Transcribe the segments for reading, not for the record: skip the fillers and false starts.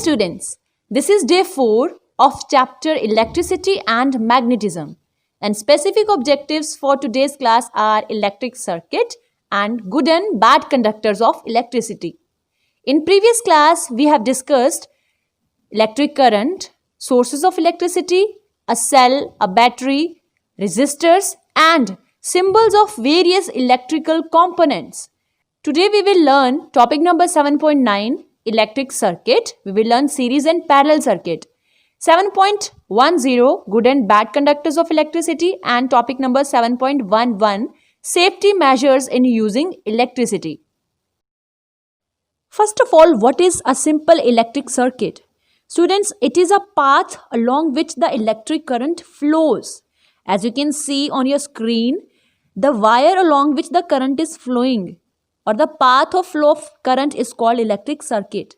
students, this is day 4 of chapter Electricity and Magnetism, and specific objectives for today's class are electric circuit and good and bad conductors of electricity. In previous class, we have discussed electric current, sources of electricity, a cell, a battery, resistors and symbols of various electrical components. Today we will learn topic number 7.9, electric circuit. We will learn series and parallel circuit. 7.10, good and bad conductors of electricity, and topic number 7.11, safety measures in using electricity. First of all, what is a simple electric circuit? Students, it is a path along which the electric current flows. As you can see on your screen, the wire along which the current is flowing or the path of flow of current is called electric circuit.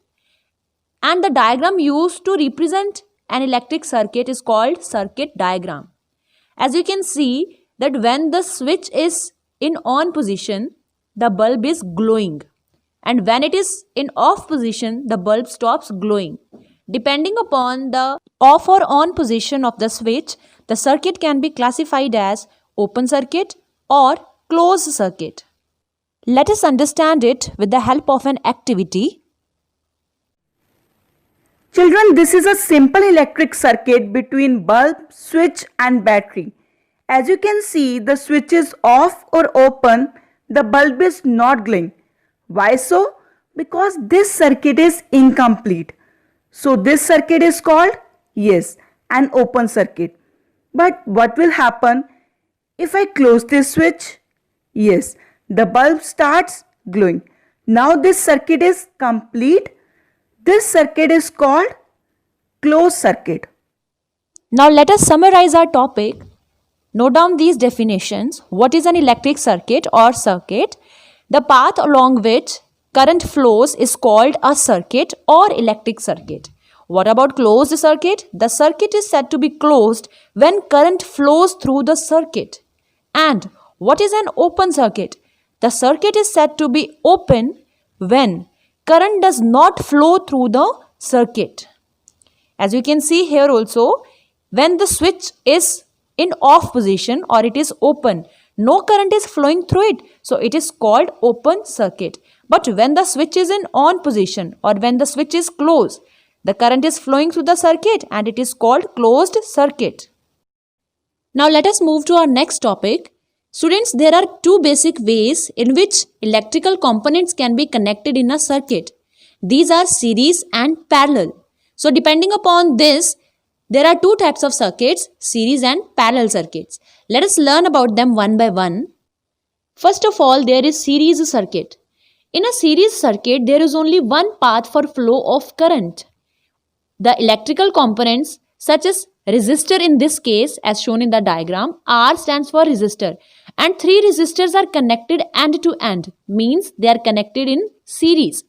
And the diagram used to represent an electric circuit is called circuit diagram. As you can see that when the switch is in on position, the bulb is glowing. And when it is in off position, the bulb stops glowing. Depending upon the off or on position of the switch, the circuit can be classified as open circuit or closed circuit. Let us understand it with the help of an activity. Children, this is a simple electric circuit between bulb, switch and battery. As you can see, the switch is off or open, the bulb is not glowing. Why so? Because this circuit is incomplete. So this circuit is called, yes, an open circuit. But what will happen if I close this switch? Yes, the bulb starts glowing. Now this circuit is complete. This circuit is called closed circuit. Now let us summarize our topic. Note down these definitions. What is an electric circuit or circuit? The path along which current flows is called a circuit or electric circuit. What about closed circuit? The circuit is said to be closed when current flows through the circuit. And what is an open circuit? The circuit is said to be open when current does not flow through the circuit. As you can see here also, when the switch is in off position or it is open, no current is flowing through it. So it is called open circuit. But when the switch is in on position or when the switch is closed, the current is flowing through the circuit and it is called closed circuit. Now let us move to our next topic. Students, there are two basic ways in which electrical components can be connected in a circuit. These are series and parallel. So depending upon this, there are two types of circuits, series and parallel circuits. Let us learn about them one by one. First of all, there is series circuit. In a series circuit, there is only one path for flow of current. The electrical components such as resistor in this case as shown in the diagram, R stands for resistor, and three resistors are connected end to end, means they are connected in series.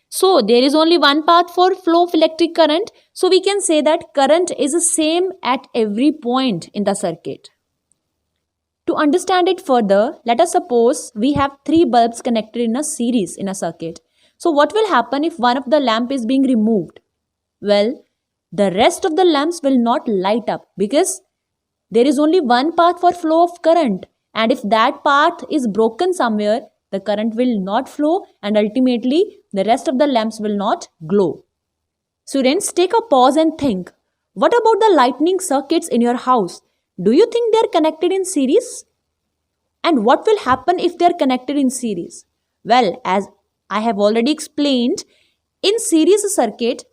So there is only one path for flow of electric current, so we can say that current is the same at every point in the circuit. To understand it further, let us suppose we have three bulbs connected in a series in a circuit. So what will happen if one of the lamp is being removed? Well, the rest of the lamps will not light up because there is only one path for flow of current, and if that path is broken somewhere, the current will not flow and ultimately the rest of the lamps will not glow. Students, take a pause and think. What about the lightning circuits in your house? Do you think they are connected in series? And what will happen if they are connected in series? Well, as I have already explained, in series circuit,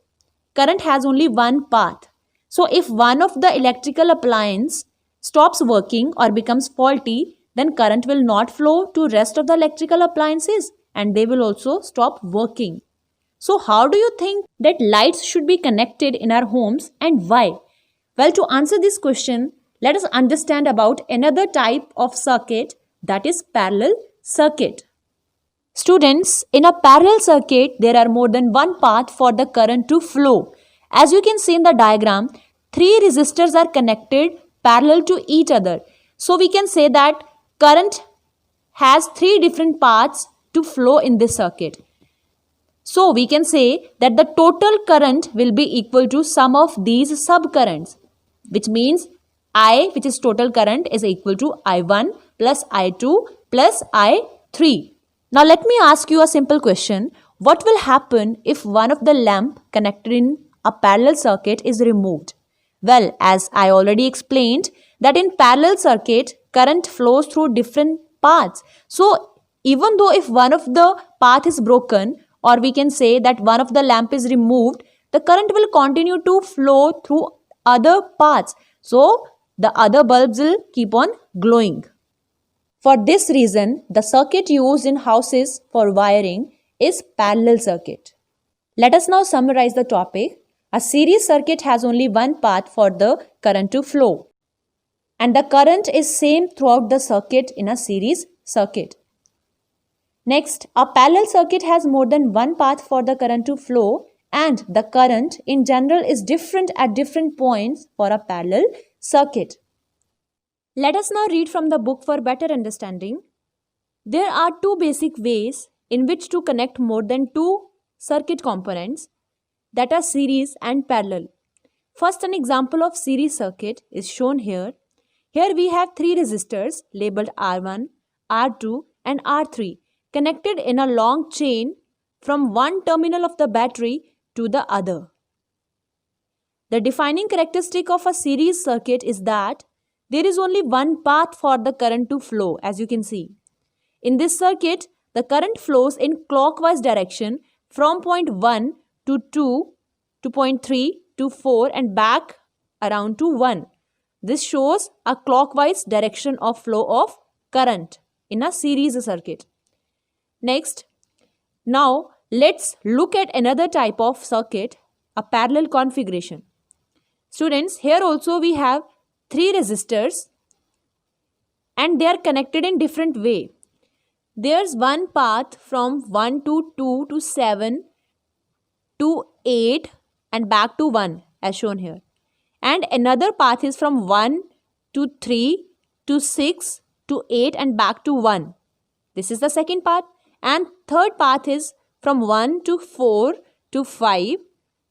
current has only one path. So if one of the electrical appliance stops working or becomes faulty, then current will not flow to rest of the electrical appliances and they will also stop working. So how do you think that lights should be connected in our homes and why? Well, to answer this question, let us understand about another type of circuit, that is parallel circuit. Students, in a parallel circuit, there are more than one path for the current to flow. As you can see in the diagram, three resistors are connected parallel to each other. So we can say that current has three different paths to flow in this circuit. So we can say that the total current will be equal to sum of these subcurrents, which means I, which is total current, is equal to I1 plus I2 plus I3. Now let me ask you a simple question. What will happen if one of the lamp connected in a parallel circuit is removed? Well, as I already explained, that in parallel circuit, current flows through different paths. So even though if one of the path is broken, or we can say that one of the lamp is removed, the current will continue to flow through other paths. So the other bulbs will keep on glowing. For this reason, the circuit used in houses for wiring is parallel circuit. Let us now summarize the topic. A series circuit has only one path for the current to flow, and the current is same throughout the circuit in a series circuit. Next, a parallel circuit has more than one path for the current to flow, and the current in general is different at different points for a parallel circuit. Let us now read from the book for better understanding. There are two basic ways in which to connect more than two circuit components, that are series and parallel. First, an example of series circuit is shown here. Here we have three resistors labeled R1, R2 and R3 connected in a long chain from one terminal of the battery to the other. The defining characteristic of a series circuit is that there is only one path for the current to flow, as you can see. In this circuit, the current flows in clockwise direction from point 1 to 2 to point 3 to 4 and back around to 1. This shows a clockwise direction of flow of current in a series circuit. Next, now let's look at another type of circuit, a parallel configuration. Students, here also we have three resistors and they are connected in different way. There's one path from 1 to 2 to 7 to 8 and back to 1 as shown here. And another path is from 1 to 3 to 6 to 8 and back to 1. This is the second path. And third path is from 1 to 4 to 5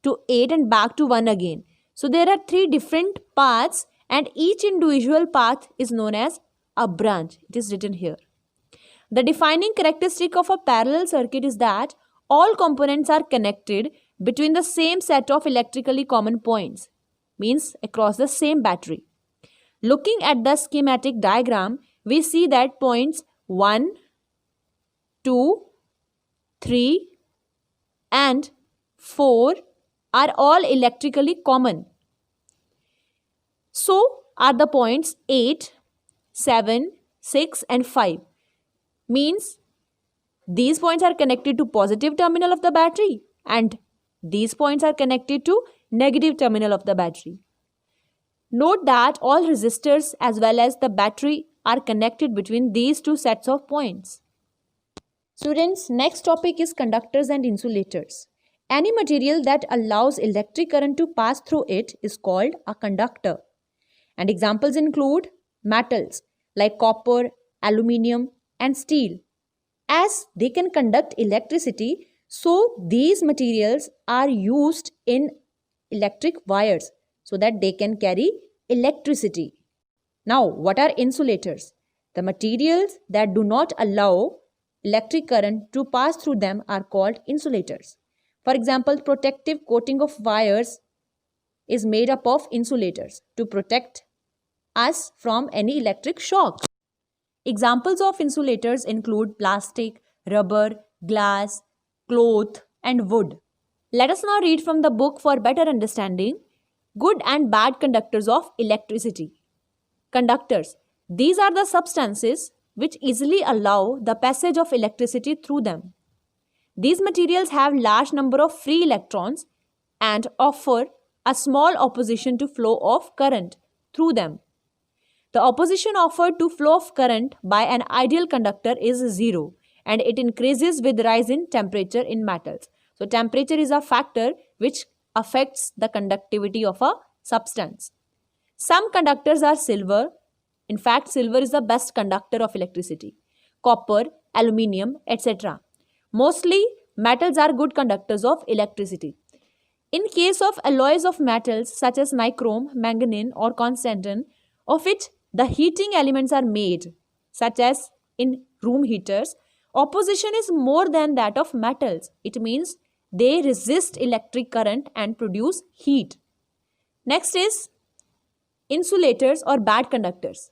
to 8 and back to 1 again. So there are three different paths and each individual path is known as a branch. It is written here. The defining characteristic of a parallel circuit is that all components are connected between the same set of electrically common points, means across the same battery. Looking at the schematic diagram, we see that points 1, 2, 3 and 4 are all electrically common. So are the points 8, 7, 6 and 5. Means these points are connected to positive terminal of the battery and these points are connected to negative terminal of the battery. Note that all resistors as well as the battery are connected between these two sets of points. Students, next topic is conductors and insulators. Any material that allows electric current to pass through it is called a conductor. And examples include metals like copper, aluminium and steel. As they can conduct electricity, so these materials are used in electric wires so that they can carry electricity. Now, what are insulators? The materials that do not allow electric current to pass through them are called insulators. For example, protective coating of wires is made up of insulators to protect us from any electric shock. Examples of insulators include plastic, rubber, glass, cloth and wood. Let us now read from the book for better understanding. Good and bad conductors of electricity. Conductors. These are the substances which easily allow the passage of electricity through them. These materials have large number of free electrons and offer a small opposition to flow of current through them. The opposition offered to flow of current by an ideal conductor is 0 and it increases with rise in temperature in metals. So temperature is a factor which affects the conductivity of a substance. Some conductors are silver. In fact, silver is the best conductor of electricity. Copper, aluminium, etc. Mostly Metals are good conductors of electricity. In case of alloys of metals such as nichrome, manganese or constantan, of which the heating elements are made, such as in room heaters, opposition is more than that of metals. It means they resist electric current and produce heat. Next is insulators or bad conductors.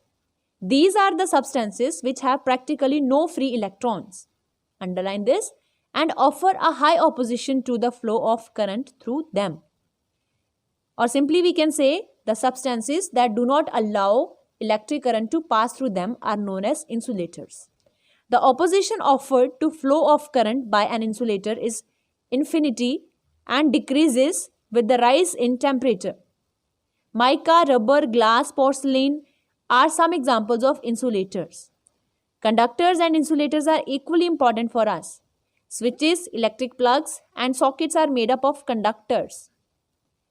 These are the substances which have practically no free electrons. Underline this, and offer a high opposition to the flow of current through them. Or simply we can say the substances that do not allow electric current to pass through them are known as insulators. The opposition offered to flow of current by an insulator is infinity and decreases with the rise in temperature. Mica, rubber, glass, porcelain are some examples of insulators. Conductors and insulators are equally important for us. Switches, electric plugs, and sockets are made up of conductors,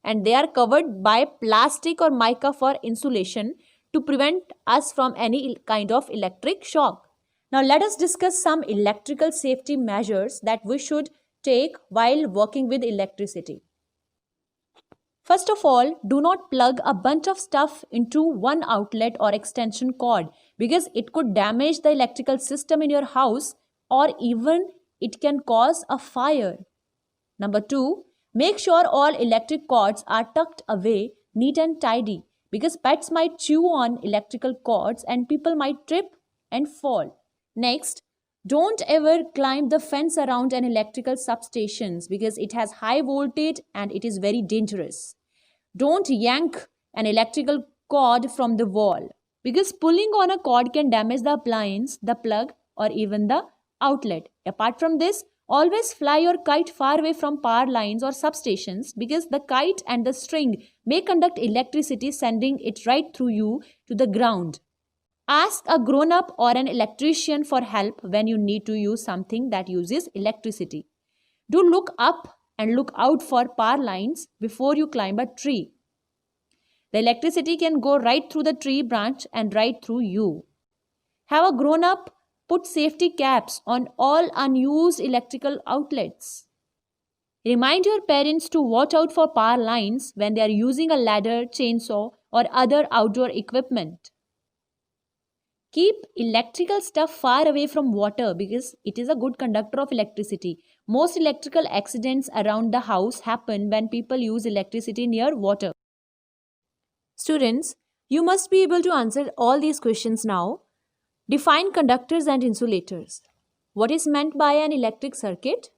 and they are covered by plastic or mica for insulation to prevent us from any kind of electric shock. Now let us discuss some electrical safety measures that we should take while working with electricity. First of all, do not plug a bunch of stuff into one outlet or extension cord because it could damage the electrical system in your house, or even it can cause a fire. Number 2, make sure all electric cords are tucked away neat and tidy because pets might chew on electrical cords and people might trip and fall. Next, don't ever climb the fence around an electrical substations because it has high voltage and it is very dangerous. Don't yank an electrical cord from the wall because pulling on a cord can damage the appliance, the plug, or even the outlet. Apart from this, always fly your kite far away from power lines or substations because the kite and the string may conduct electricity, sending it right through you to the ground. Ask a grown-up or an electrician for help when you need to use something that uses electricity. Do look up and look out for power lines before you climb a tree. The electricity can go right through the tree branch and right through you. Have a grown-up put safety caps on all unused electrical outlets. Remind your parents to watch out for power lines when they are using a ladder, chainsaw, or other outdoor equipment. Keep electrical stuff far away from water because it is a good conductor of electricity. Most electrical accidents around the house happen when people use electricity near water. Students, you must be able to answer all these questions now. Define conductors and insulators. What is meant by an electric circuit?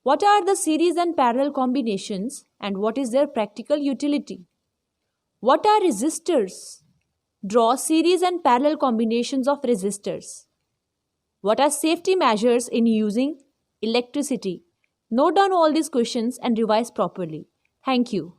What are the series and parallel combinations and what is their practical utility? What are resistors? Draw series and parallel combinations of resistors. What are safety measures in using electricity? Note down all these questions and revise properly. Thank you.